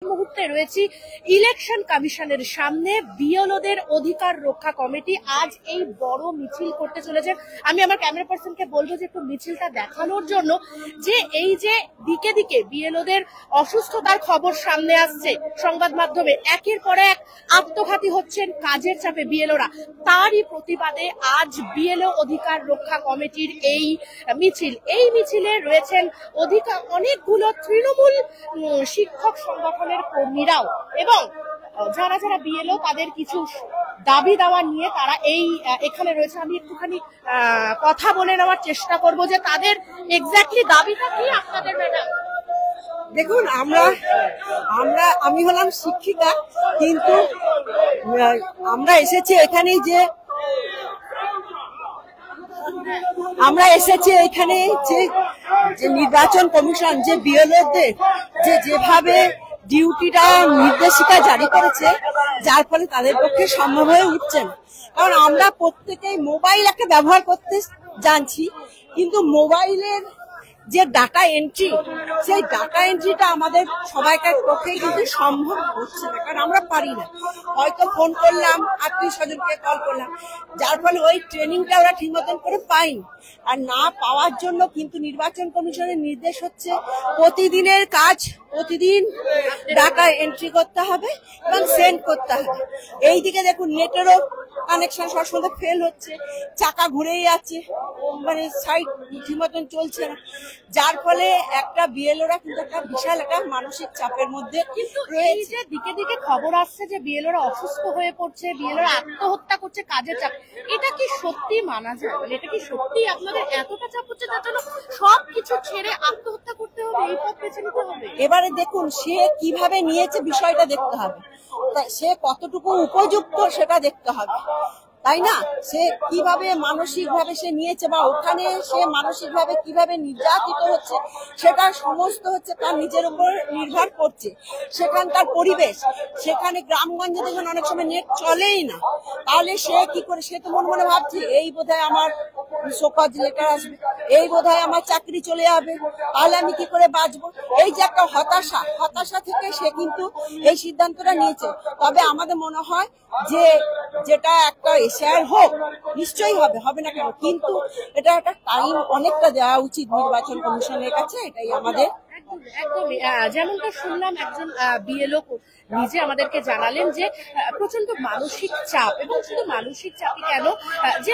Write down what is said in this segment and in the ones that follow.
মুহূর্তে রয়েছি ইলেকশন কমিশনের সামনে। বিএলওদের অধিকার রক্ষা কমিটি আজ এই বড় মিছিল করতে চলেছে। আমি আমার ক্যামেরা পার্সনকে বলবো যে একটু মিছিলটা দেখানোর জন্য, যে এই যে দিকে দিকে বিএলওদের অসুস্থতার খবর সামনে আসছে সংবাদ মাধ্যমে, একের পর এক আত্মঘাতী হচ্ছেন কাজের চাপে বিএলওরা, তারই প্রতিবাদে আজ বিএলও অধিকার রক্ষা কমিটির এই মিছিল। এই মিছিলে রয়েছেন অনেকগুলো তৃণমূল শিক্ষক সংগঠনের কর্মীরাও, এবং যারা যারা বিএলও তাদের কিছু দাবি দাওয়া নিয়ে তারা এখানে রয়েছে। আমি একটুখানি কথা বলে নেওয়ার চেষ্টা করব যে তাদের এক্স্যাক্টলি দাবিটা কি আপনাদের। ম্যাডাম দেখুন, আমি হলাম শিক্ষিকা, কিন্তু আমরা এসেছি এখানে যে নির্বাচন কমিশন যে বিএলওদের যেভাবে ডিউটিটা নির্দেশিকা জারি করেছে, যার ফলে তাদের পক্ষে সম্ভব হয়ে উঠছে না। কারণ আমরা প্রত্যেকেই মোবাইল একটা ব্যবহার করতে জানছি, কিন্তু মোবাইলের যে ডাটা এন্ট্রি, সেই ডাটা এন্ট্রিটা আমাদের সবাইকার পক্ষে কিন্তু সম্ভব হচ্ছে না, কারণ আমরা পারি না। হয়তো ফোন করলাম, আত্মীয় স্বজনকে কল করলাম, যার ফলে ওই ট্রেনিংটা ওরা ঠিক মতন করে পাইনি। আর না পাওয়ার জন্য কিন্তু নির্বাচন কমিশনের নির্দেশ হচ্ছে প্রতিদিনের কাজ প্রতিদিন ডাটা এন্ট্রি করতে হবে এবং সেন্ড করতে হবে। এইদিকে দেখুন, নেটেরও কানেকশন সবসময় ফেল হচ্ছে, চাকা ঘুরেই যাচ্ছে, মানে সাইড ঠিক মতন চলছে না, যার ফলে একটা বিএলওরা কিন্তু একটা বিশাল একটা মানসিক চাপের মধ্যে রয়েছে। দিকে দিকে খবর আসছে যে বিএলওরা অসুস্থ হয়ে পড়ছে, বিএলওরা আত্মহত্যা করছে কাজের চাপ, এটা কি সত্যি মানা যায়? এটা কি সত্যি আপনাদের এতটা চাপ হচ্ছে যার জন্য সবকিছু ছেড়ে আত্মহত্যা করতে হবে, এই পথ বেছে নিতে হবে? এবারে দেখুন, সে কিভাবে নিয়েছে বিষয়টা দেখতে হবে, সে কতটুকু উপযুক্ত সেটা দেখতে হবে, তাই না? সে কিভাবে মানসিক ভাবে সে নিয়েছে, বা ওখানে সে মানসিক ভাবে কিভাবে নির্যাতিত হচ্ছে, সেটা সমস্ত হচ্ছে তার নিজের উপর নির্ভর করছে। সেখানকার পরিবেশ, সেখানে গ্রামগঞ্জে দেখুন অনেক সময় নেট চলেই না, তাহলে সে কি করে? সে তো মনে মনে ভাবছে এই বোধহয় আমার শোকজ লেটার আসবে, এই বোধহয় আমার চাকরি চলে যাবে, তাহলে আমি কি করে বাঁচবো? এই যে একটা হতাশা থেকে সে কিন্তু এই সিদ্ধান্তটা নিয়েছে। তবে আমাদের মনে হয় যে যেটা একটা এশিয়ার হোক, নিশ্চয়ই হবে না কেন, কিন্তু এটা একটা টাইম অনেকটা দেওয়া উচিত নির্বাচন কমিশনের কাছে, এটাই আমাদের। একদমই, যেমনটা শুনলাম একজন বিএলও নিজে আমাদেরকে জানালেন যে প্রচন্ড মানসিক চাপ, এবং শুধু মানসিক চাপই কেন, যে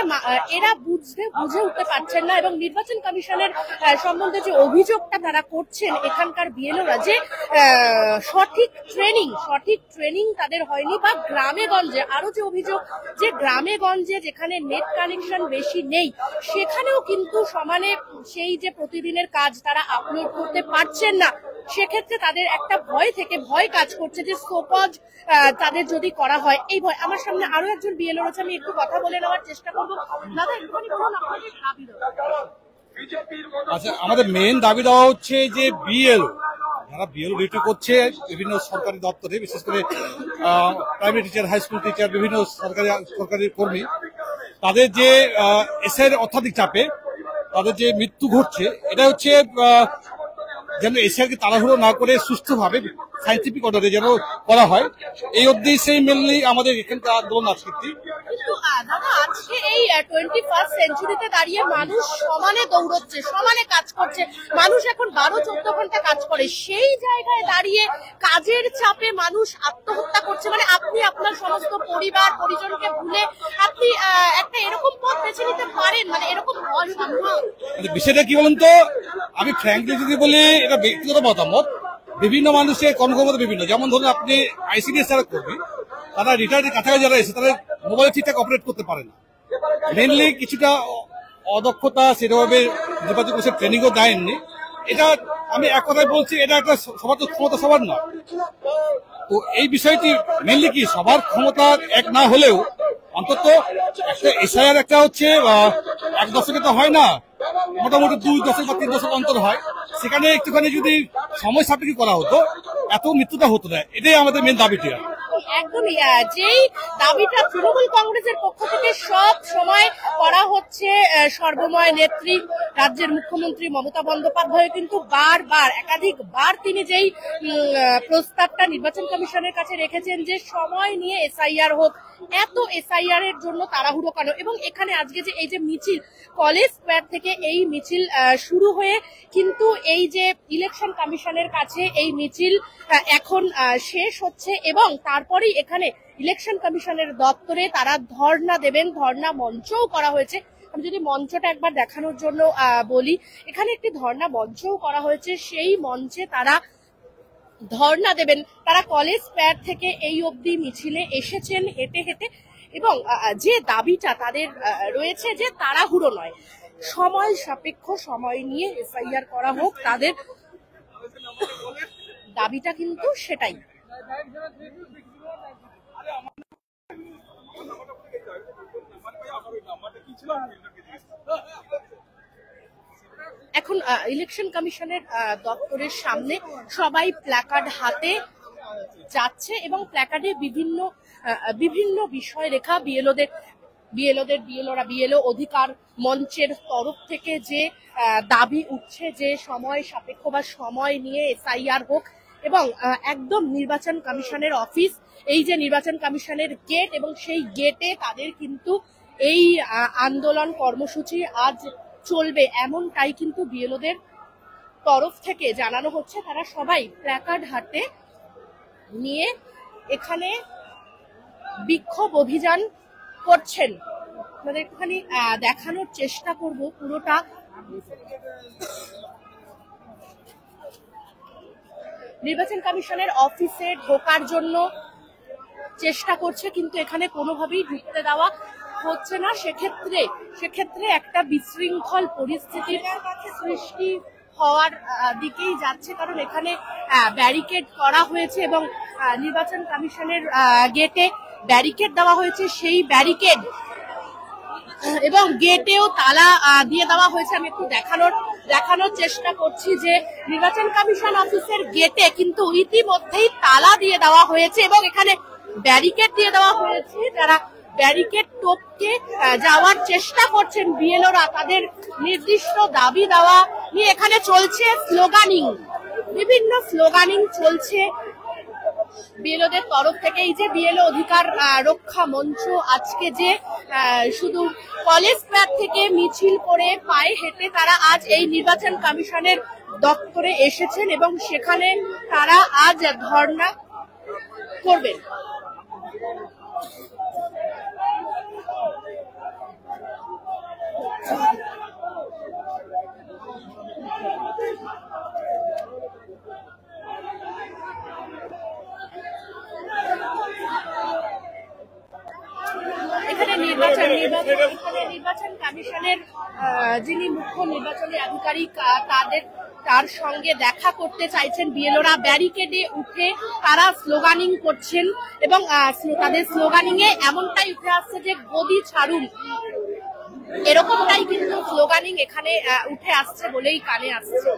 এরা বুঝে উঠতে পারছেন না, এবং নির্বাচন কমিশনের সম্বন্ধে যে অভিযোগটা তারা করছেন এখানকার বিএলওরা, যে সঠিক ট্রেনিং তাদের হয়নি, বা গ্রামে গঞ্জে আরো যে অভিযোগ, যে গ্রামে গঞ্জে যেখানে নেট কানেকশন বেশি নেই, সেখানেও কিন্তু সমানে সেই যে প্রতিদিনের কাজ তারা আপলোড করতে পারছেন না। সেক্ষেত্রে তাদের একটা ভয় কাজ করছে যে সোকজ তাদের যদি করা হয়, এই ভয়। আমার সামনে আরো একজন বিএলও রয়েছে, আমি একটু কথা বলে নেওয়ার চেষ্টা করবো। দাদা, একটুখানি বলুন আপনাদের দাবি দেওয়া। আচ্ছা, আমাদের মেইন দাবি দেওয়া হচ্ছে যে যারা বিএলও ডিউটি করছে বিভিন্ন সরকারি দপ্তরে, বিশেষ করে primary teacher, high school teacher, বিভিন্ন সরকারি কর্মী, তাদের যে এসের অত্যাধিক চাপে তাদের যে মৃত্যু ঘটছে, এটা হচ্ছে যেন এশিয়াকে তাড়াহুড়ো না করে সুস্থভাবে সাইন্টিফিক অর্ডারে যেন করা হয়, এই উদ্দেশ্যেই মেনলি আমাদের এখানকার আন্দোলন আজকে। দাদা, আজকে এই 21st সেঞ্চুরিতে দাঁড়িয়ে মানুষ সমানে দৌড়চ্ছে, সমানে কাজ করছে, মানুষ এখন 12-14 ঘন্টা কাজ করে, সেই জায়গায় দাঁড়িয়ে কাজের চাপে মানুষ আত্মহত্যা করছে। মানে আপনি আপনার সমস্ত পরিবার পরিজনকে ভুলে আপনি একটা এরকম পথ বেছে নিতে পারেন? মানে এরকম বিষয়টা কি বলুন তো, আমি ফ্র্যাঙ্কলি যদি বলি, এটা ব্যক্তিগত মতামত, বিভিন্ন মানুষের কর্মক্ষমতা বিভিন্ন। যেমন ধরুন, আপনি আইসিডিএস যারা করবেন, তারা রিটায়ার্ডের কাছাকাছি যারা এসে তারা মোবাইল ঠিকঠাক অপারেট করতে পারে না, মেনলি কিছুটা অদক্ষতা, সেভাবে নির্বাচন কমিশন ট্রেনিংও দেয়নি। এটা আমি এক কথায় বলছি, এটা একটা সবার তো ক্ষমতা সবার নয়। তো এই বিষয়টি মেনলি কি, সবার ক্ষমতা এক না হলেও অন্তত একটা এসআইআর একটা হচ্ছে 1 দশকে তো হয় না, মোটামুটি 2 দশক বা 3 দশক অন্তর হয়। সেখানে একটুখানি যদি সময় সাপেক্ষে করা হতো, এত মৃত্যুটা হতো না। এটাই আমাদের মেন দাবিটি। একদমই যেই দাবিটা তৃণমূল কংগ্রেসের পক্ষ থেকে সব সময় করা হচ্ছে, সর্বময় নেত্রী রাজ্যের মুখ্যমন্ত্রী মমতা বন্দ্যোপাধ্যায় কিন্তু বারবার একাধিকবার তিনি যেই প্রস্তাবটা নির্বাচন কমিশনের কাছে রেখেছেন যে সময় নিয়ে এসআইআর হোক, এত এসআইআর এর জন্য তাড়াহুড়ো কেন। এবং এখানে আজকে যে এই যে মিছিল কলেজ স্কোয়ার থেকে এই মিছিল শুরু হয়ে কিন্তু এই যে ইলেকশন কমিশনের কাছে এই মিছিল এখন শেষ হচ্ছে এবং তারপরেই এখানে ইলেকশন কমিশনের দপ্তরে তারা ধর্ণা দেবেন, ধর্ণা মঞ্চও করা হয়েছে। আমি যদি মঞ্চটা একবার দেখানোর জন্য বলি, এখানে একটি ধর্ণা মঞ্চও করা হয়েছে, সেই মঞ্চে তারা ধর্ণা দেবেন। তারা কলেজ স্কোয়ার থেকে এই অবধি মিছিলে এসেছেন হেঁটে হেঁটে এবং যে দাবিটা তাদের রয়েছে যে তাড়াহুড়ো নয়, সময় সাপেক্ষ, সময় নিয়ে এসআইআর করা হোক, তাদের দাবিটা কিন্তু সেটাই। এখন ইলেকশন কমিশনের দপ্তরের সামনে সবাই প্ল্যাকার্ড হাতে যাচ্ছে এবং প্ল্যাকার্ডে বিভিন্ন বিষয় লেখা। বিএলও অধিকার মঞ্চের তরফ থেকে যে দাবি উঠছে যে সময় সাপেক্ষ বা সময় নিয়ে এসআইআর হোক এবং একদম নির্বাচন কমিশনের অফিস, এই যে নির্বাচন কমিশনের গেট এবং সেই গেটে তাদের কিন্তু এই আন্দোলন কর্মসূচি আজ চলবে, এমনটাই কিন্তু বিএলওদের তরফ থেকে জানানো হচ্ছে। তারা সবাই প্ল্যাকার্ড হাতে নিয়ে এখানে বিক্ষোভ অভিযান করছেন। আমাদের একটুখানি দেখানোর চেষ্টা করব পুরোটা। নির্বাচন কমিশনের অফিসে ঢোকার জন্য চেষ্টা করছে কিন্তু এখানে কোনোভাবেই ঢুকতে দেওয়া হচ্ছে না। সেক্ষেত্রে একটা বিশৃঙ্খল পরিস্থিতির সৃষ্টি হওয়ার দিকেই যাচ্ছে, কারণ এখানে ব্যারিকেড করা হয়েছে এবং নির্বাচন কমিশনের গেটে ব্যারিকেড দেওয়া হয়েছে, সেই ব্যারিকেড এবং গেটেও তালা দিয়ে দেওয়া হয়েছে। আমি একটু দেখানোর চেষ্টা করছি যে নির্বাচন কমিশন অফিসের গেটে কিন্তু ইতিমধ্যেই তালা দিয়ে দেওয়া হয়েছে এবং এখানে ব্যারিকেড দিয়ে দেওয়া হয়েছে। যারা ব্যারিকেড টপকে যাওয়ার চেষ্টা করছেন বিএলওরা, তাদের নির্দিষ্ট দাবি দেওয়া নিয়ে এখানে চলছে স্লোগানিং, বিভিন্ন স্লোগানিং চলছে বিএলওদের তরফ থেকে। এই যে বিএলও অধিকার রক্ষা মঞ্চ আজকে যে শুধু কলেজ স্কোয়ার থেকে মিছিল করে পায়ে হেঁটে তারা আজ এই নির্বাচন কমিশনের দপ্তরে এসেছেন এবং সেখানে তারা আজ ধর্ণা করবেন। এখানে নির্বাচন কমিশনের যিনি মুখ্য নির্বাচনী আধিকারিক তার সঙ্গে দেখা করতে চাইছেন বিএলওরা। ব্যারিকেডে উঠে তারা স্লোগানিং করছেন এবং তাদের স্লোগানিং এ এমনটাই উঠে আসছে যে গদি ছাড়ুন, এরকমটাই কিন্তু স্লোগানিং এখানে উঠে আসছে বলেই কানে আসছে।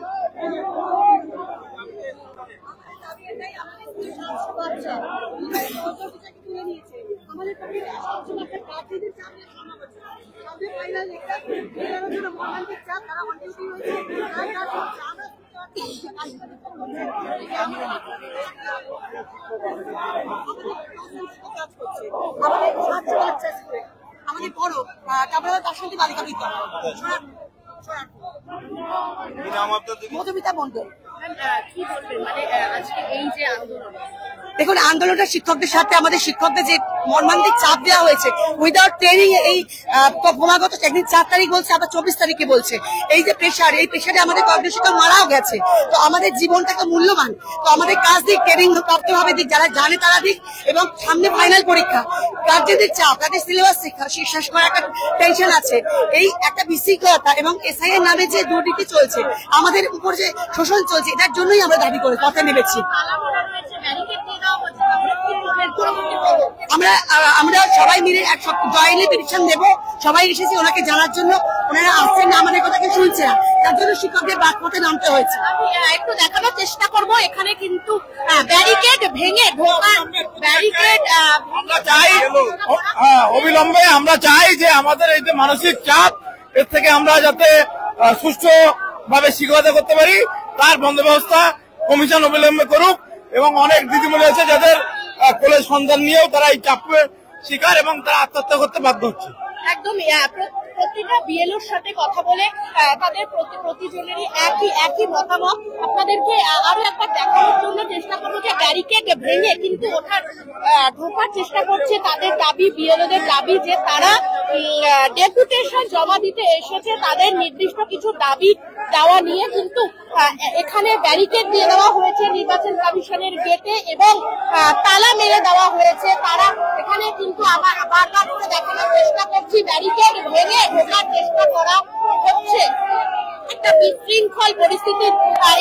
আমাদের বড় তারপরে দার্শনিক বালিকা বিদ্যালয় মধুমিতা মন্ডল। কি বলবেন মানে আজকে এই যে আন্দোলন? দেখুন, আন্দোলনটা শিক্ষকদের সাথে আমাদের শিক্ষকদের যে মর্মান্তিক চাপ দেওয়া হয়েছে উইদাউট ট্রেনিং, এই ক্রমাগত একদিন 4 তারিখ বলছে, আবার 24 তারিখে বলছে। এই যে প্রেশার, এই প্রেশারে আমাদের কয়েকজন শিক্ষক মারাও গেছে। তো আমাদের জীবনটাকে মূল্যবান, তো আমাদের কাজ দিক, ট্রেনিং প্রাপ্ত হবে দিক, যারা জানে তারা দিক, এবং সামনে ফাইনাল পরীক্ষা, গার্জেনদের চাপ, তাদের সিলেবাস শেষ করার একটা টেনশন আছে। এই একটা বিশৃঙ্খলতা এবং এসআইয়ের নামে যে দুর্নীতি চলছে, আমাদের উপর যে শোষণ চলছে, এটার জন্যই আমরা দাবি করে কথা নেমেছি। আমরা সবাই মিলে জয়েন্টলি পিটিশন দেব, সবাই এসেছি ওনাকে জানার জন্য, ওনারা আসছেন না, আমাদের কথা কেউ শুনছে না, তার জন্য শিক্ষকদের বাদপথে নামতে হয়েছে। একটু দেখানোর চেষ্টা করব, এখানে কিন্তু ব্যারিকেড ভেঙে ঢোকার ব্যারিকেড আমরা চাই অবিলম্বে আমরা চাই যে আমাদের এই যে মানসিক চাপ এর থেকে আমরা যাতে সুষ্ঠু ভাবে শিক্ষকতা করতে পারি তার বন্দোবস্ত কমিশন অবিলম্বে করুক। এবং অনেক দিদিমণি আছে যাদের কোলে সন্তান নিয়েও তারা এই চাপের শিকার এবং তারা আত্মহত্যা করতে বাধ্য হচ্ছে। একদম প্রতিটা বিএলওর সাথে কথা বলে তাদের প্রতিজনেরই একই মতামত। আপনাদেরকে আরো একবার দেখানোর জন্য চেষ্টা করবো যে ব্যারিকেড ভেঙে কিন্তু ঢোকার চেষ্টা করছে। তাদের দাবি, বিএলওদের দাবি যে তারা ডেপুটেশন জমা দিতে এসেছে, তাদের নির্দিষ্ট কিছু দাবি দেওয়া নিয়ে কিন্তু এখানে ব্যারিকেড দিয়ে দেওয়া হয়েছে নির্বাচন কমিশনের গেটে এবং তালা মেরে দেওয়া হয়েছে। তারা এখানে কিন্তু আবার বারবার করে দেখানোর চেষ্টা করছি ব্যারিকেড ভেঙে ঢোকার চেষ্টা করা হচ্ছে। একটা বিশৃঙ্খল পরিস্থিতির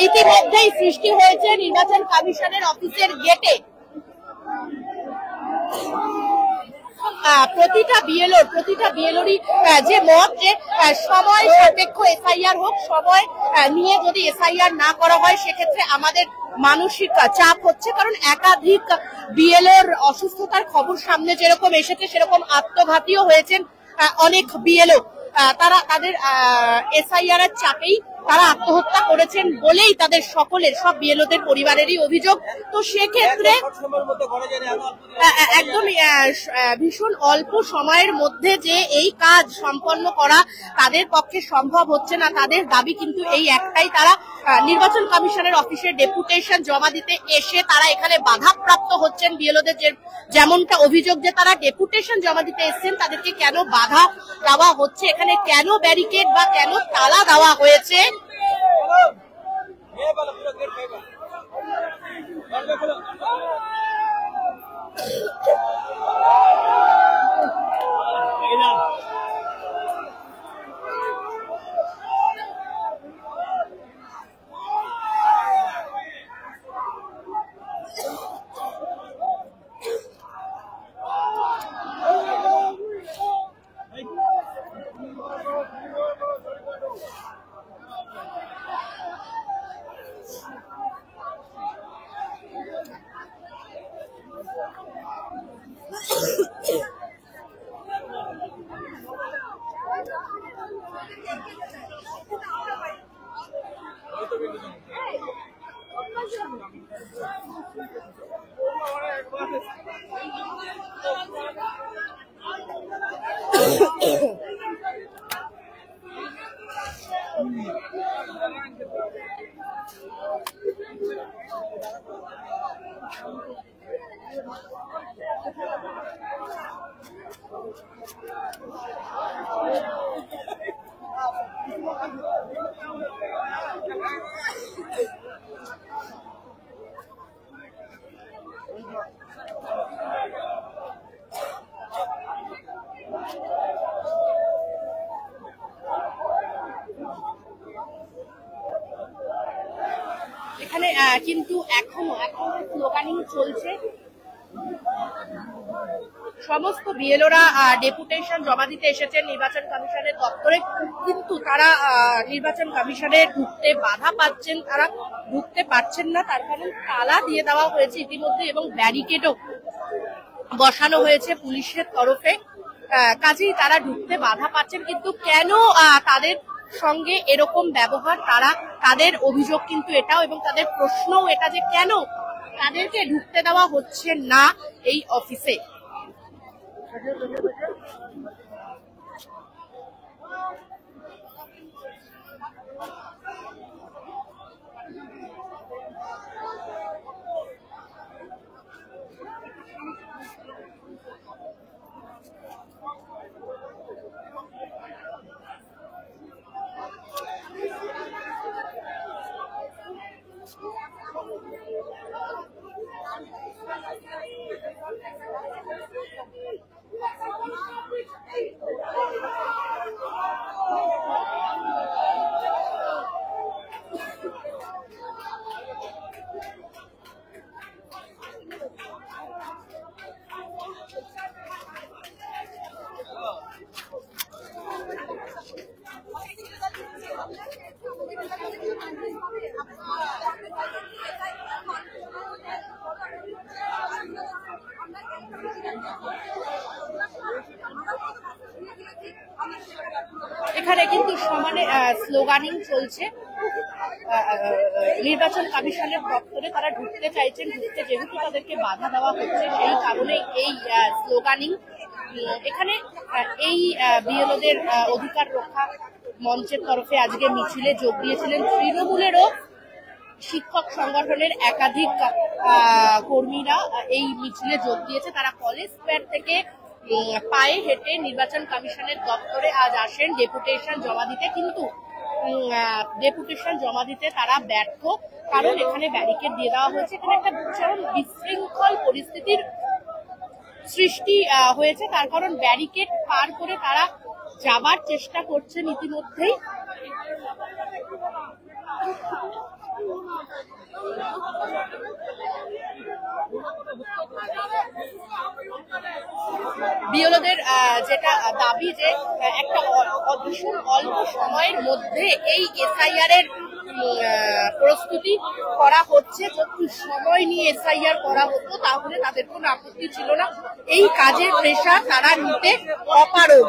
ইতিমধ্যেই সৃষ্টি হয়েছে নির্বাচন কমিশনের অফিসের গেটে। প্রতিটা বিএলওরই যে মত যে সময় সাপেক্ষ এসআইআর হোক, সময় নিয়ে যদি এসআইআর না করা হয় সেক্ষেত্রে আমাদের মানসিক চাপ হচ্ছে। কারণ একাধিক বিএলওর অসুস্থতার খবর সামনে যেরকম এসেছে সেরকম আত্মঘাতীও হয়েছেন অনেক বিএলও। তারা তাদের এসআইআর এর চাপেই তারা আত্মহত্যা করেছেন বলেই তাদের সকলের, সব বিএলওদের পরিবারেরই অভিযোগ। তো সেক্ষেত্রে একদম ভীষণ অল্প সময়ের মধ্যে যে এই কাজ সম্পন্ন করা তাদের পক্ষে সম্ভব হচ্ছে না। তাদের দাবি কিন্তু এই একটাই, তারা নির্বাচন কমিশনের অফিসে ডেপুটেশন জমা দিতে এসে তারা এখানে বাধাপ্রাপ্ত হচ্ছেন। বিএলওদের যেমনটা অভিযোগ যে তারা ডেপুটেশন জমা দিতে এসেছেন, তাদেরকে কেন বাধা দেওয়া হচ্ছে, এখানে কেন ব্যারিকেড বা কেন তালা দেওয়া হয়েছে। এখানে কিন্তু এখনো স্লোগানিং চলছে। সমস্ত বিএলওরা ডেপুটেশন জমা দিতে এসেছেন নির্বাচন কমিশনের দপ্তরে, কিন্তু তারা নির্বাচন কমিশনে ঢুকতে বাধা পাচ্ছেন, তারা ঢুকতে পারছেন না। তার কারণ তালা দিয়ে দেওয়া হয়েছে ইতিমধ্যে এবং ব্যারিকেডও বসানো হয়েছে পুলিশের তরফে। কাজেই তারা ঢুকতে বাধা পাচ্ছেন। কিন্তু কেন তাদের সঙ্গে এরকম ব্যবহার, তাদের অভিযোগ কিন্তু এটাও এবং তাদের প্রশ্নও এটা যে কেন তাদেরকে ঢুকতে দেওয়া হচ্ছে না এই অফিসে। এখানে কিন্তু সমানে স্লোগানিং চলছে। নির্বাচন কমিশনের দপ্তরে তারা ঢুকতে চাইছেন, ঢুকতে যেহেতু তাদেরকে বাধা দেওয়া হচ্ছে সেই কারণে এই স্লোগানিং। এখানে এই বিএলওদের অধিকার রক্ষা মঞ্চের তরফে আজকে মিছিলে যোগ দিয়েছিলেন তৃণমূলেরও শিক্ষক সংগঠনের একাধিক কর্মীরা এই মিছিলে যোগ দিয়েছে। তারা কলেজ স্কয়ার থেকে পায়ে হেঁটে নির্বাচন কমিশনের দপ্তরে আজ আসেন ডেপুটেশন জমা দিতে, কিন্তু ডেপুটেশন জমা দিতে তারা ব্যর্থ, কারণ এখানে ব্যারিকেড দিয়ে দেওয়া হয়েছে। এখানে একটা চরম বিশৃঙ্খল পরিস্থিতির সৃষ্টি হয়েছে, তার কারণ ব্যারিকেড পার করে তারা যাবার চেষ্টা করছেন ইতিমধ্যেই। বিএলওদের যেটা দাবি যে একটা ভীষণ অল্প সময়ের মধ্যে এই এসআইআর এর প্রস্তুতি করা হচ্ছে। যদি সময় নিয়ে এসআইআর করা হতো তাহলে তাদের কোনো আপত্তি ছিল না, এই কাজের প্রেশার তারা নিতে অপারগ।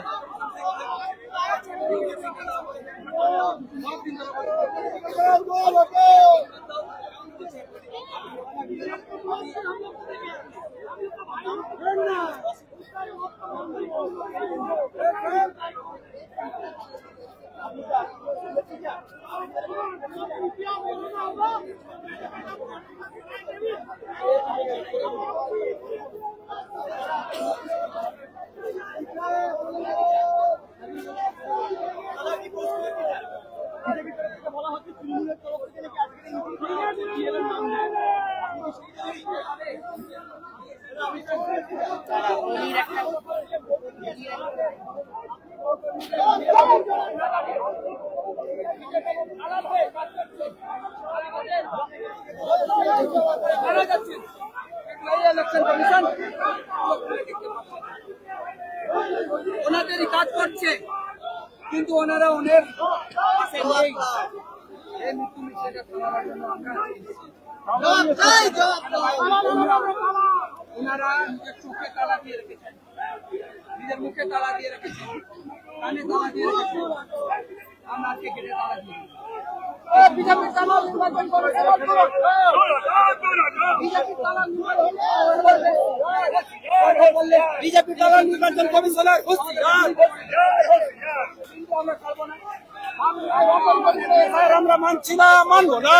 ওনাদেরই কাজ করছে, কিন্তু ওনারা ওনার ওনারা নিজের চোখে তালা দিয়ে রেখেছেন, নিজের মুখে তালা দিয়ে রেখেছেন, কানে তালা দিয়ে রেখেছেন, আমরা আজকে গেটে তালা দিয়ে বিজেপির তালা নির্বাচন করে বিজেপি তালা নির্বাচন কমিশনার আমরা মানছি না, মানবো না।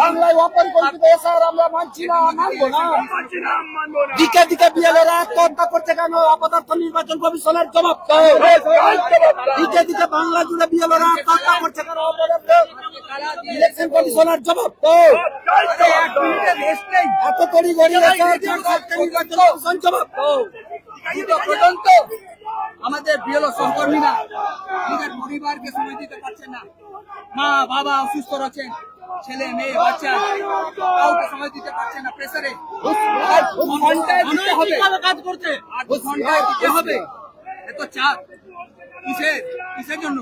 বাংলায় ওপেন পরিচিত এসআর আমরা মানছি না, মানবো না। দিকে দিকে বিএলওরা আত্মহত্যা করছে কেন? অপদার্থ নির্বাচন কমিশনের জবাব দাও। দিকে দিকে বাংলা জুড়ে বিএলওরা আত্মহত্যা করছে কেন? ইলেকশন কমিশনের জবাব দাও। এত তড়ি গড়ি নির্বাচন কমিশন জবাব দাও। পর্যন্ত আমাদের বিএলও সহকর্মীরা নিজের পরিবারকে সময় দিতে পারছেন না, মা বাবা অসুস্থ রয়েছেন, ছেলে মেয়ে বাচ্চা কাউকে সময় দিতে পারছে না, প্রেসারে ঘন্টায় দিতে হবে, কাজ করছে 8 ঘন্টায় দিতে হবে। এত চাপ কিসের জন্য?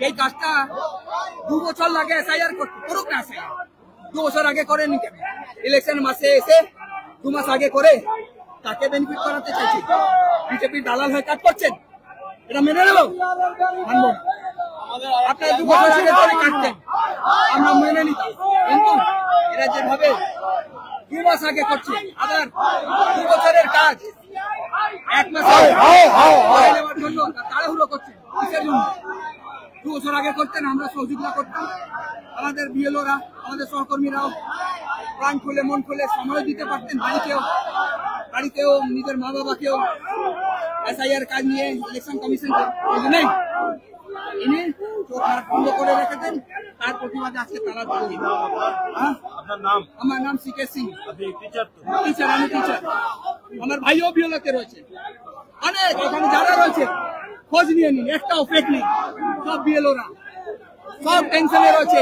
এই কাজটা 2 বছর লাগে এসআইআর করতে, করুক না এসআইআর। 2 বছর আগে করেনি কেন? ইলেকশন মাসে এসে 2 মাস আগে করে তাকে বেনিফিট করাতে চাইছি। বিজেপির দালাল হয়ে কাজ করছেন, এটা মেনে নেব? মানবো না। আপনারা 2 বছর আগে করে কাটতেন, আমরা মেনে নিতাম, কিন্তু এরা যেভাবে 2 মাস আগে করছে, আবার 2 বছরের কাজ 1 মাসে নেওয়ার জন্য তাড়াহুড়ো করছে। কিসের জন্য? 2 বছর আগে করতেন, আমরা সহযোগিতা করতাম, আমাদের বিএলওরা আমাদের সহকর্মীরাও প্রাণ খুলে মন খুলে সময় দিতে পারতেন, বাড়িতেও নিজের মা বাবাকেও এসআইআর কাজ নিয়ে ইলেকশন কমিশন নেই এনে চোখ বন্ধ করে রেখেছেন। তার প্রতিবাদে আজকে তারা আমার নাম সিকে সিং, টিচার, আমি টিচার। আমার ভাইও বিএলওতে রয়েছে, অনেক এখানে যারা রয়েছে খোঁজ নিয়ে নিন, একটাও ফেক নেই, সব বিএলওরা সব টেনশনে রয়েছে।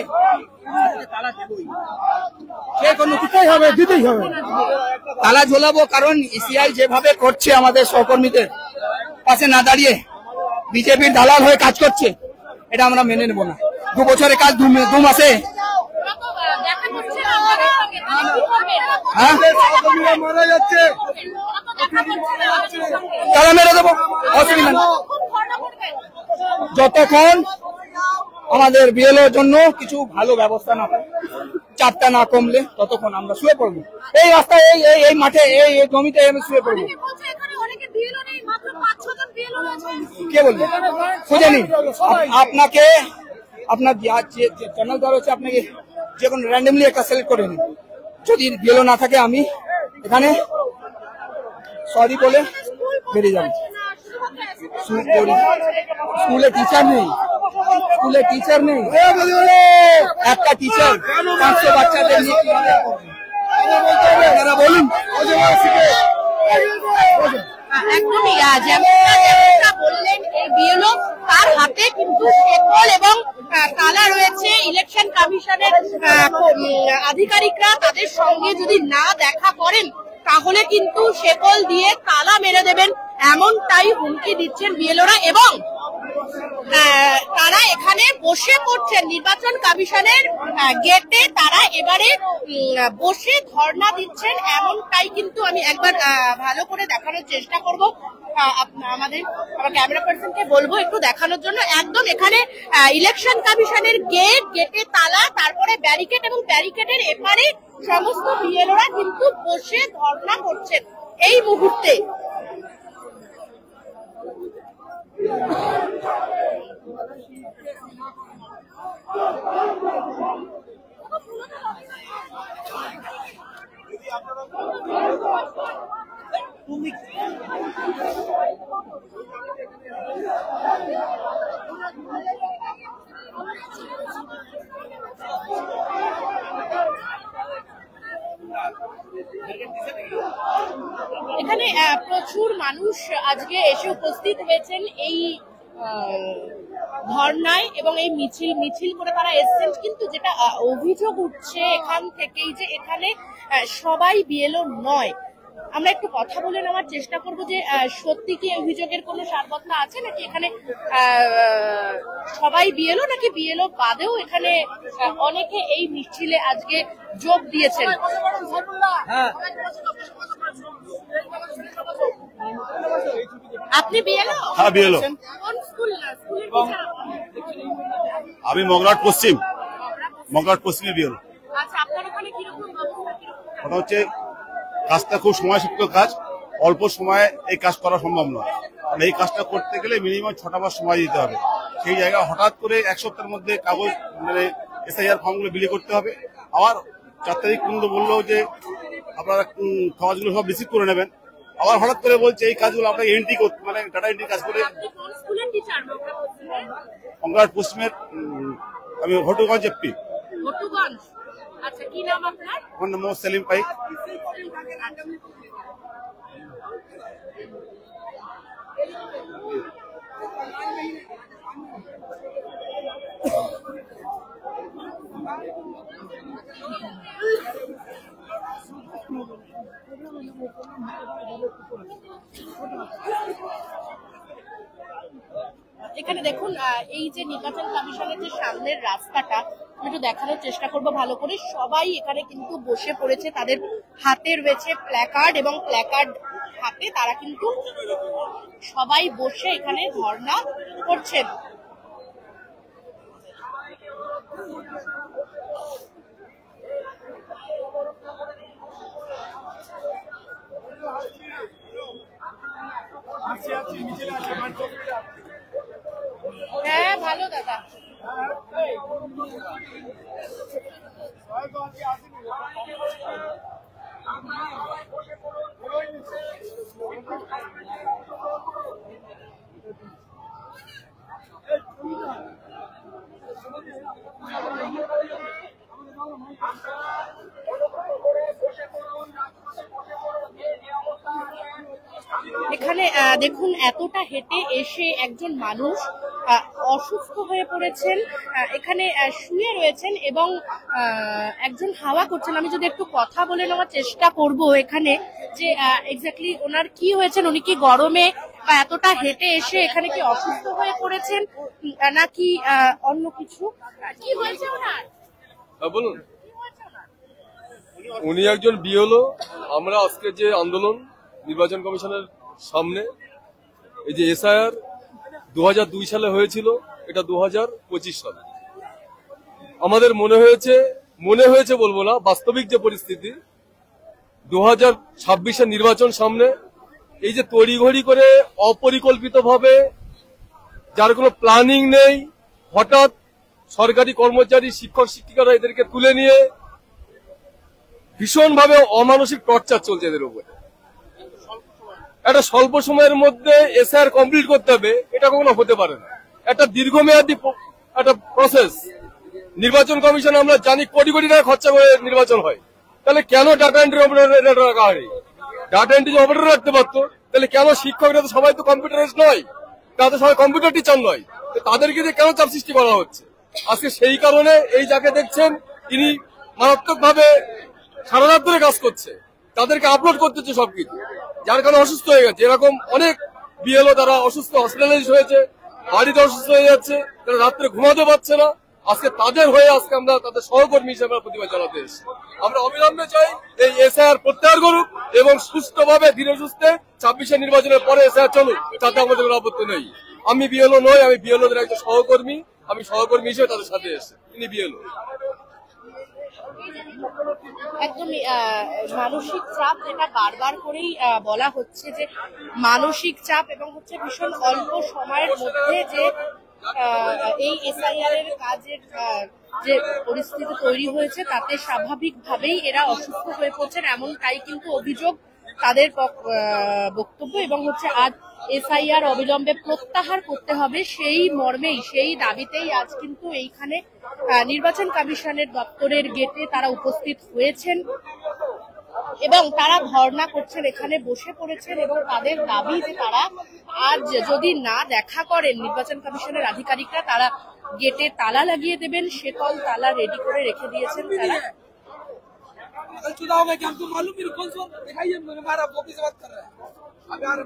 তালা দেবই, সে কোনো দিতেই হবে, দিতেই হবে, তালা ঝোলাবো। কারণ ইসিআই যেভাবে করছে আমাদের সহকর্মীদের পাশে না দাঁড়িয়ে বিজেপির দালাল হয়ে কাজ করছে, এটা আমরা মেনে নেব না। 2 বছরের কাজ 2 মাসে মারা যাচ্ছে। তালা মেরে দেবো, অসুবিধা নেই। যতক্ষণ আমাদের বিএলওর জন্য কিছু ভালো ব্যবস্থা না হয়, চাপটা না কমলে ততক্ষণ আমরা শুয়ে পড়বো। এই রাস্তায় এই মাঠে এই জমিতে আমি শুয়ে পড়বো। কে বলবে? খুঁজে নিন। আপনাকে আপনার চ্যানেল দেওয়া হচ্ছে, আপনাকে যে কোনো র্যান্ডমলি একটা সিলেক্ট করে নিন। যদি বিএলও না থাকে আমি এখানে সরি বলে বেরিয়ে যাবো। স্কুলে টিচার নেই, স্কুলে টিচার নেই, একটা টিচার 500 বাচ্চাদের নিয়ে বলুন। একদমই যেমনটা বললেন এই বিএলও, তার হাতে কিন্তু শেকল এবং তালা রয়েছে। ইলেকশন কমিশনের আধিকারিকরা তাদের সঙ্গে যদি না দেখা করেন তাহলে কিন্তু শেকল দিয়ে তালা মেরে দেবেন, এমনটাই হুমকি দিচ্ছেন বিএলওরা। এবং তারা এখানে বসে পড়ছেন নির্বাচন কমিশনের গেটে, তারা এবারে বসে ধর্ণা দিচ্ছেন, এমনটাই কিন্তু আমি একবার ভালো করে দেখানোর চেষ্টা করব। আমার ক্যামেরা পার্সনকে বলবো একটু দেখানোর জন্য। একদম এখানে ইলেকশন কমিশনের গেটে তালা, তারপরে ব্যারিকেড, এবং ব্যারিকেডের এপারে সমস্ত বিএলওরা কিন্তু বসে ধর্ণা করছেন এই মুহূর্তে। এখানে প্রচুর মানুষ আজকে এসে উপস্থিত হয়েছেন এই ধর্নায়, এবং এই মিছিল করে তারা এসছেন। কিন্তু যেটা অভিযোগ উঠছে এখান থেকেই, যে এখানে সবাই বিএলও নয়। আমরা একটু কথা বলে নেওয়ার চেষ্টা করব যে সত্যি কি অভিযোগের কোনো সারবত্তা আছে, নাকি এখানে সবাই বিএলও, নাকি বিএলও বাদেও এখানে অনেকে এই মিছিলে আজকে যোগ দিয়েছেন। আপনি বিএলও? হ্যাঁ, বিএলও। কোন স্কুলের টিচার? আমি মগরাট পশ্চিমে বিএলও। আচ্ছা, আপনার ওখানে কিরকম ব্যবস্থা? ওটা হচ্ছে কাজটা খুব সময় সাপেক্ষ কাজ, অল্প সময়ে এই কাজ করা সম্ভব নয়। এই কাজটা করতে গেলে মিনিমাম 6টা মাস সময় দিতে হবে। সেই জায়গায় হঠাৎ করে 1 সপ্তাহের মধ্যে কাগজ এসআইআর ফর্মগুলো বিলি করতে হবে। আবার 4 তারিখ পর্যন্ত বললো যে আপনারা কাগজগুলো সব রিসিভ করে নেবেন। আবার হঠাৎ করে বলছে এই কাজগুলো আপনাকে এন্ট্রি করতে, মানে ডাটা এন্ট্রি কাজ করে। মগরাট পশ্চিমের আমি হটুগঞ্জ এফপি। আচ্ছা, কি নাম আপনার? আমার নাম সেলিম পাইক। এখানে দেখুন, এই যে নির্বাচন কমিশনের যে সামনের রাস্তাটা, আমি একটু দেখানোর চেষ্টা করবো ভালো করে। সবাই এখানে কিন্তু বসে পড়েছে, তাদের হাতে রয়েছে প্ল্যাকার্ড, এবং প্ল্যাকার্ড হাতে তারা কিন্তু সবাই বসে এখানে ধর্ণা করছেন। হ্যাঁ, ভালো দাদা। এখানে দেখুন, এতটা হেঁটে এসে একজন মানুষ অসুস্থ হয়ে পড়েছেন, এখানে শুয়ে রয়েছেন, এবং একজন হাওয়া করছেন। আমি যদি একটু কথা বলে নেওয়ার চেষ্টা করব এখানে, যে এক্স্যাক্টলি ওনার কি হয়েছেন, উনি কি গরমে বা এতটা হেঁটে এসে এখানে কি অসুস্থ হয়ে পড়েছেন, নাকি অন্য কিছু, কি হয়েছে ওনার? বলুন। উনি একজন বিএলও। আমরা আজকে যে আন্দোলন নির্বাচন কমিশনের সামনে। এই যে এসআইআর 2002 সালে হয়েছিল, এটা 2025 সালে। আমাদের মনে হয়েছে বলবো না, বাস্তবিক যে পরিস্থিতি 2026-এর নির্বাচন সামনে, এই যে তড়িঘড়ি করে অপরিকল্পিতভাবে, যার কোনো প্ল্যানিং নেই, হঠাৎ সরকারি কর্মচারী, শিক্ষক শিক্ষিকারা এদেরকে তুলে নিয়ে ভীষণভাবে অমানসিক টর্চার চলছে এদের উপরে। একটা স্বল্প সময়ের মধ্যে এসআইআর কমপ্লিট করতে হবে, এটা কখনো হতে পারে না। একটা দীর্ঘমেয়াদী একটা প্রসেস। নির্বাচন কমিশন আমরা জানি কোটি কোটি টাকা খরচা করে নির্বাচন হয়, তাহলে কেন ডাটা এন্ট্রি অপারেটর রাখা হয়নি? ডাটা এন্ট্রি অপারেটর রাখতে পারতো, তাহলে কেন শিক্ষকরা তো সবাই তো কম্পিউটারাইজড নয়, তারা তো সবাই কম্পিউটার টিচার নয়, তাদেরকে দিয়ে কেন চাপ সৃষ্টি করা হচ্ছে? আজকে সেই কারণে এই যাকে দেখছেন তিনি মারাত্মক ভাবে সারা রাত ধরে কাজ করছে, তাদেরকে আপলোড করতেছে সবকিছু, যার কারণে অসুস্থ হয়ে গেছে। এরকম অনেক বিএলও তারা অসুস্থ, হসপিটালাইজড হয়েছে, বাড়িতে অসুস্থ হয়ে যাচ্ছে, তারা রাত্রে ঘুমাতে পারছে না। আজকে তাদের হয়ে আজকে আমরা তাদের সহকর্মী হিসেবে প্রতিবাদ জানাতে এসেছি। আমরা অবিলম্বে চাই এই এসআইআর প্রত্যাহার করুক এবং সুস্থভাবে ধীরে সুস্থে 26-এর নির্বাচনের পরে এসআইআর চলুক, তাতে আমাদের কোনো আপত্তি নেই। আমি বিএলও নই, আমি বিএলওদের একজন সহকর্মী, আমি সহকর্মী হিসেবে তাদের সাথে এসেছি। তিনি বিএলও। একদমই মানসিক চাপ, যেটা বারবার করেই বলা হচ্ছে যে মানসিক চাপ এবং হচ্ছে ভীষণ অল্প সময়ের মধ্যে যে এই এসআইআর এর কাজের যে পরিস্থিতি তৈরি হয়েছে, তাতে স্বাভাবিকভাবেই এরা অসুস্থ হয়ে পড়ছেন, এমনটাই কিন্তু অভিযোগ তাদের বক্তব্য। এবং হচ্ছে আজ এসআইআর অবিলম্বে প্রত্যাহার করতে হবে, সেই মর্মেই, সেই দাবিতেই আজ কিন্তু এইখানে নির্বাচন কমিশনের দপ্তরের গেটে তারা উপস্থিত হয়েছেন এবং তারা ধর্ণা করছেন, এখানে বসে পড়েছেন এবং তাদের দাবি যে তারা আজ যদি না দেখা করেন নির্বাচন কমিশনের আধিকারিকরা, তারা গেটে তালা লাগিয়ে দেবেন। শেকল তালা রেডি করে রেখে দিয়েছেন তারা। चुनाव में क्या हमको मालूम है? कौन सा दिखाइए, हमारा कॉपी से बात कर रहा है। अब यार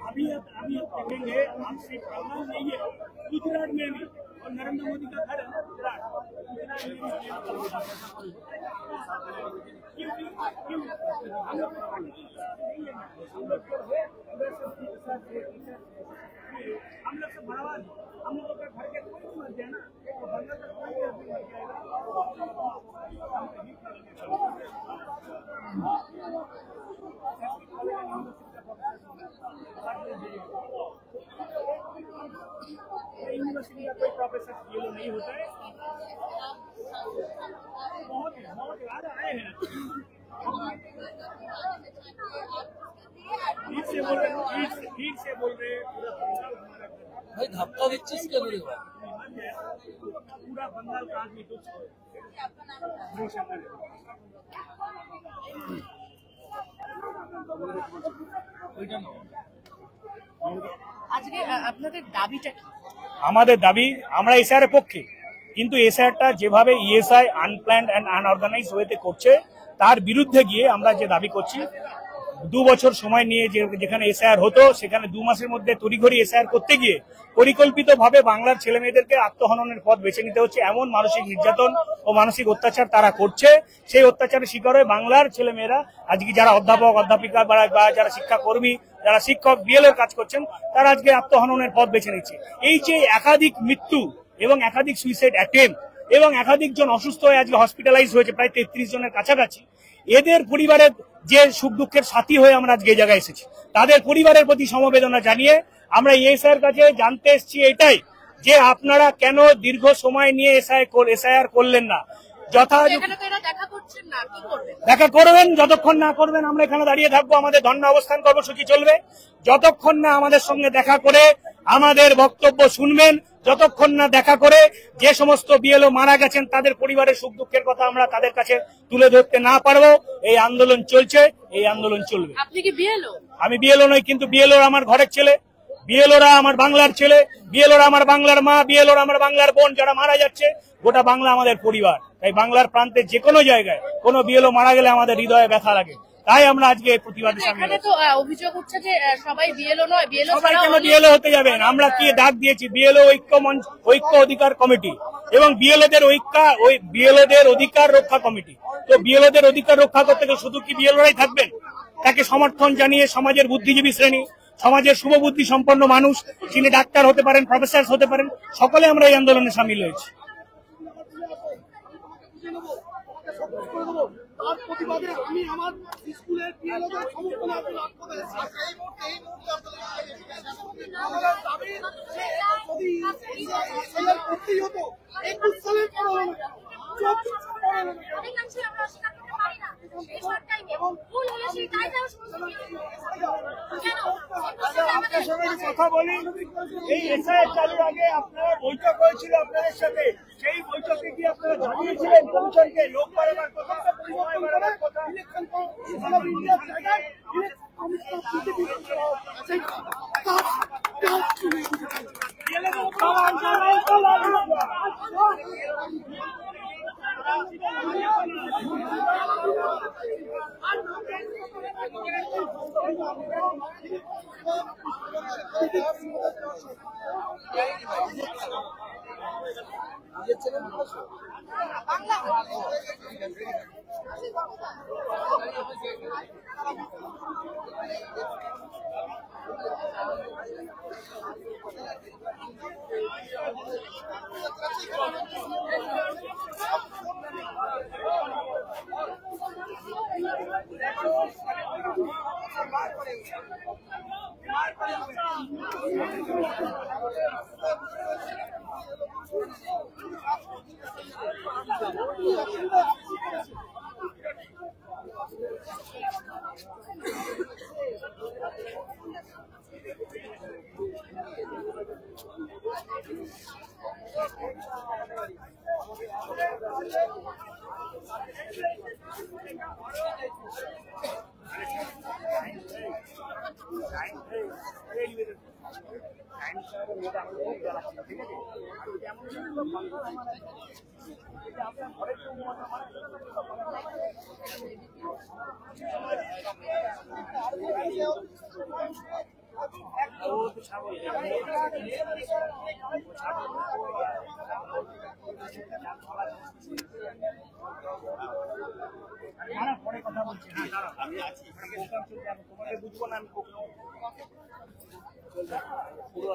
अभी देखेंगे, आपसे प्रमाण नहीं है। गुजरात में भी, और नरेंद्र मोदी का घर है गुजरात, हम लोग से बढ़ावा, हम लोग का घर के कोई मर जाए ना, बंदा तक कोई यूनिवर्सिटी का कोई प्रोफेसर ये नहीं होता है। बहुत याद आए हैं, ठीक से बोल रहे, ठीक से बोल रहे, भाई धक्का दिच्छिस के मेरे को पूरा बंगाल का आदमी कुछ আজকে আপনাদের দাবিটা কি? আমাদের দাবি, আমরা এসআইআর এর পক্ষে, কিন্তু এসআইআরটা যেভাবে ইএসআই আনপ্ল্যান্ড অ্যান্ড আনঅর্গানাইজ ওয়েতে করছে তার বিরুদ্ধে গিয়ে আমরা যে দাবি করছি, 2 বছর সময় নিয়ে যেখানে এসআইআর হতো সেখানে 2 মাসের মধ্যে তড়িঘড়ি এসআইআর করতে গিয়ে পরিকল্পিতভাবে বাংলার ছেলে মেয়েদেরকে আত্মহননের পথ বেছে নিতে হচ্ছে। এমন মানসিক নির্যাতন ও মানসিক অত্যাচার তারা করছে, সেই অত্যাচারের শিকার হয়ে বাংলার ছেলে মেয়েরা আজকে যারা অধ্যাপক অধ্যাপিকা বা যারা শিক্ষাকর্মী, যারা শিক্ষক বিএলওর কাজ করছেন, তারা আজকে আত্মহননের পথ বেছে নিচ্ছে। এই যে একাধিক মৃত্যু এবং একাধিক সুইসাইড অ্যাটেম্প এবং একাধিক জন অসুস্থ হয়ে আজকে হসপিটালাইজ হয়েছে, প্রায় 33 জনের কাছাকাছি, এদের পরিবারের যে সুখ দুঃখের সাথী হয়ে আমরা আজকে এই জায়গায় এসেছি, তাদের পরিবারের প্রতি সমবেদনা জানিয়ে আমরা এসআইআর কাছে জানতে এসেছি এটাই যে আপনারা কেন দীর্ঘ সময় নিয়ে এসআইআর করলেন না। দেখা করবেন, যতক্ষণ না করবেন আমরা এখানে দাঁড়িয়ে থাকবো, আমাদের ধর্ণা অবস্থান কর্মসূচি চলবে। যতক্ষণ না আমাদের সঙ্গে দেখা করে আমাদের বক্তব্য শুনবেন, যতক্ষণ না দেখা করে যে সমস্ত বিএলও মারা গেছেন তাদের পরিবারের সুখ দুঃখের কথা আমরা তাদের কাছে তুলে ধরতে না পারবো, এই আন্দোলন চলছে, এই আন্দোলন চলবে। আপনি কি বিএলও? আমি বিএলও নই, কিন্তু বিএলওরা আমার ঘরের ছেলে, বিএলওরা আমার বাংলার ছেলে, বিএলওরা আমার বাংলার মা, বিএলওরা আমার বাংলার বোন। যারা মারা যাচ্ছে গোটা বাংলা আমাদের পরিবার, তাই বাংলার প্রান্তে যে কোনো জায়গায় কোনো বিএলও মারা গেলে আমাদের হৃদয়ে ব্যথা লাগে, তাই আমরা আজকে প্রতিবাদে সামিল হয়েছি। তো অভিযোগ হচ্ছে যে সবাই বিএলও নয়, সবাই কেন বিএলও হতে যাবেন? আমরা কি ডাক দিয়েছি বিএলও ঐক্য অধিকার কমিটি এবং বিএলওদের অধিকার রক্ষা কমিটি। তো বিএলওদের অধিকার রক্ষা করতে গেলে শুধু কি বিএলওরাই থাকবেন? তাকে সমর্থন জানিয়ে সমাজের বুদ্ধিজীবী শ্রেণী, সমাজের শুভবুদ্ধি সম্পন্ন মানুষ, যিনি ডাক্তার হতে পারেন, প্রফেসর হতে পারেন, সকলে আমরা এই আন্দোলনে সামিল হয়েছি। তার প্রতিবাদে আমি আমার স্কুলের বিএলওদের সমর্থনে আমি লক্ষ্য করেছি। আমাদের দাবি যদি এসআইআর করতেই হতো 21 সালের পর হলো না, 24 সাল পর হলো না। অধিকাংশই আমরা অস্বীকার করতে পারি না। এই শর্ট টাইমে ভুল হলে সেই দায়টাও আপনার সঙ্গে কথা বলি, এই এসআইআর চালুর আগে আপনার বৈঠক হয়েছিল আপনাদের সাথে, সেই বৈঠকে কি আপনারা জানিয়েছিলেন কমিশনকে লোক বাড়াবার কথা, সময় বাড়াবার কথা? ইলেকশন ইন্ডিয়ার জায়গায় কমিশন বিজেপি সেই কাজ পরে কথা বলছি। আমি আছি, তোমাকে বুঝবো না আমি পুরো